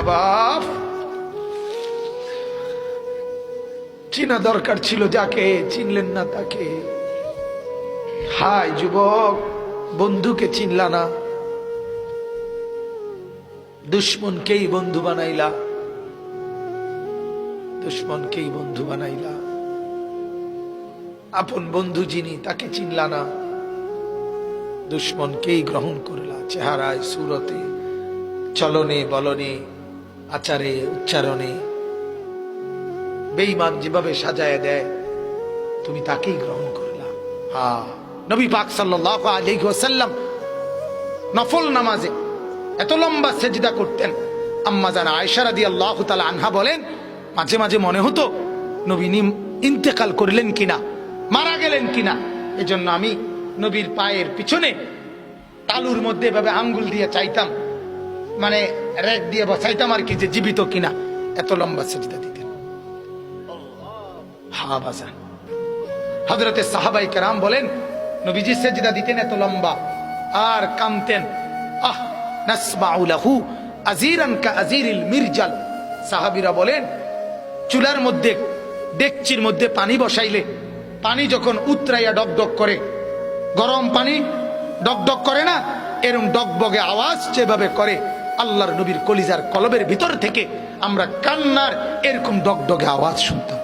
বাপ, চিনা দরকার ছিল যাকে, চিনলেন না তাকে। হায় যুবক, বন্ধুকে চিনলা না, দুশ্মনকেই বন্ধু বানাইলা, দুশ্মনকেই বন্ধু বানাইলা। আপন বন্ধু যিনি তাকে চিনলা না, দুশ্মনকেই গ্রহণ করলা। চেহারায়, সুরতে, চলনে বলনে, আচারে উচ্চারণে বেঈমান যেভাবে সাজায় দেয়, তুমি তাকেই গ্রহণ করলা। নবী পাক সাল্লাল্লাহু আলাইহি ওয়াসাল্লাম নফল নামাজে এত লম্বা সেজদা করতেন। আম্মা জান আয়েশা রাদিয়াল্লাহু তাআলা আনহা বলেন, মাঝে মাঝে মনে হতো নবী ইন্তেকাল করলেন কিনা, মারা গেলেন কিনা। এজন্য আমি নবীর পায়ের পিছনে তালুর মধ্যে এভাবে আঙ্গুল দিয়ে চাইতাম, মানে রেক দিয়ে বসাইতাম আর কি, যে জীবিত কিনা। এত লম্বা সেজদা দিতেন। বাজান, হযরতে সাহাবায়ে কেরাম বলেন, নবীজি সেজদা দিতেন এত লম্বা আর কামতেন। নাসমাউ লাহু আজিরান কাআজিরিল মিরজাল। সাহাবীরা বলেন, চুলার মধ্যে, ডেকচির মধ্যে পানি বসাইলে পানি যখন উতরাইয়া ডকডক করে, গরম পানি ডকডক করে না, এরকম ডগবগে আওয়াজ যেভাবে করে, আল্লাহর নবীর কলিজার কলবের ভিতর থেকে আমরা কান্নার এরকম ডগডগে আওয়াজ শুনতাম।